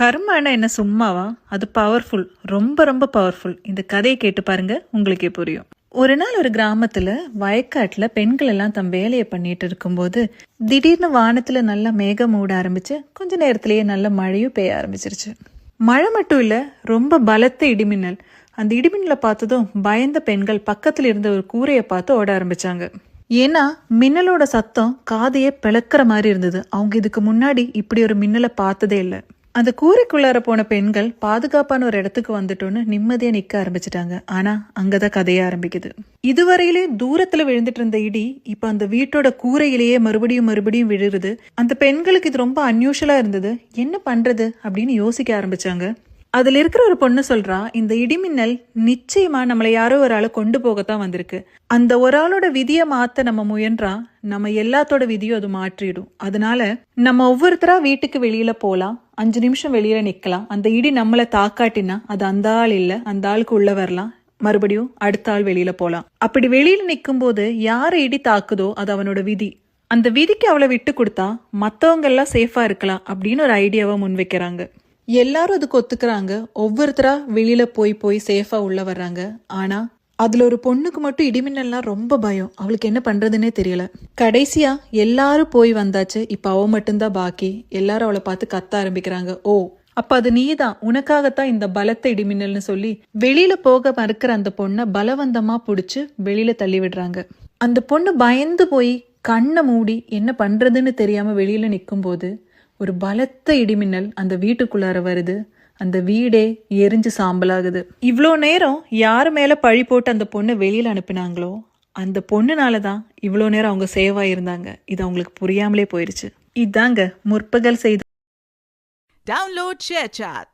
கர்மானா என்ன சும்மாவா? அது பவர்ஃபுல், ரொம்ப ரொம்ப பவர்ஃபுல். இந்த கதையை கேட்டு பாருங்க, உங்களுக்கே புரியும். ஒரு நாள் ஒரு கிராமத்துல வயக்காட்டுல பெண்கள் எல்லாம் தம் வேலையை பண்ணிட்டு இருக்கும்போது திடீர்னு வானத்துல நல்லா மேகம் மூட ஆரம்பிச்சு கொஞ்ச நேரத்திலேயே நல்ல மழையும் பெய்ய ஆரம்பிச்சிருச்சு. மழை மட்டும் இல்ல, ரொம்ப பலத்த இடிமின்னல். அந்த இடிமின்னலை பார்த்ததும் பயந்த பெண்கள் பக்கத்துல இருந்த ஒரு கூரையை பார்த்து ஓட ஆரம்பிச்சாங்க. ஏன்னா மின்னலோட சத்தம் காதையே பிளக்கிற மாதிரி இருந்தது. அவங்க இதுக்கு முன்னாடி இப்படி ஒரு மின்னலை பார்த்ததே இல்லை. அந்த கூரைக்குள்ளார போன பெண்கள் பாதுகாப்பான ஒரு இடத்துக்கு வந்துட்டோன்னு நிம்மதியா நிக்க ஆரம்பிச்சிட்டாங்க. ஆனா அங்கதான் கதைய ஆரம்பிக்குது. இதுவரையிலே தூரத்துல விழுந்துட்டு இருந்த இடி இப்ப அந்த வீட்டோட கூரையிலேயே மறுபடியும் மறுபடியும் விழுறது. அந்த பெண்களுக்கு இது ரொம்ப அன்யூஷுவலா இருந்தது. என்ன பண்றது அப்படின்னு யோசிக்க ஆரம்பிச்சாங்க. அதுல இருக்கிற ஒரு பொண்ணு சொல்றா, இந்த இடிமின்னல் நிச்சயமா நம்மளை யாரோ ஒரு ஆளை கொண்டு போகத்தான் வந்திருக்கு. அந்த ஒரு ஆளோட விதியை மாத்த நம்ம முயன்றா நம்ம எல்லாத்தோட விதியும் அது மாற்றிடும். அதனால நம்ம ஒவ்வொருத்தரா வீட்டுக்கு வெளியில போலாம், 5 நிமிஷம் வெளியில நிக்கலாம். அந்த இடி நம்மளை தாக்காட்டினா அது அந்த ஆள் இல்ல, அந்த ஆளுக்கு உள்ள வரலாம், மறுபடியும் அடுத்த ஆள் வெளியில போலாம். அப்படி வெளியில நிக்கும் போது யார இடி தாக்குதோ அது அவனோட விதி. அந்த விதிக்கு அவளை விட்டு கொடுத்தா மத்தவங்க எல்லாம் சேஃபா இருக்கலாம் அப்படின்னு ஒரு ஐடியாவை முன்வைக்கிறாங்க. எல்லாரும் அதுக்கு ஒத்துக்கிறாங்க. ஒவ்வொருத்தரா வெளியில போய் சேஃபா உள்ள வர்றாங்க. ஆனா அதுல ஒரு பொண்ணுக்கு மட்டும் இடிமின்னல்லாம் ரொம்ப பயம். அவளுக்கு என்ன பண்றதுன்னே தெரியல. கடைசியா எல்லாரும் போய் வந்தாச்சு. இப்ப அவ மட்டும்தான் பாக்கி. எல்லாரும் அவளை பார்த்து கத்த ஆரம்பிக்கிறாங்க. ஓ, அப்ப அது நீதான், உனக்காகத்தான் இந்த பலத்த இடிமின்னல்னு சொல்லி வெளியில போக மறுக்கிற அந்த பொண்ணை பலவந்தமா புடிச்சு வெளியில தள்ளி விடுறாங்க. அந்த பொண்ணு பயந்து போய் கண்ணை மூடி என்ன பண்றதுன்னு தெரியாம வெளியில நிக்கும் போது ஒரு பலத்த இடிமின்னல் அந்த வீட்டுக்குள்ளார வருது. அந்த வீடே எரிஞ்சு சாம்பலாகுது. இவ்வளோ நேரம் யாரு மேல பழி போட்டு அந்த பொண்ணை வெளியில அனுப்பினாங்களோ அந்த பொண்ணுனாலதான் இவ்வளோ நேரம் அவங்க சேவா இருந்தாங்க. இது அவங்களுக்கு புரியாமலே போயிருச்சு. இதாங்க முற்பகல் செய்து. Download ShareChat.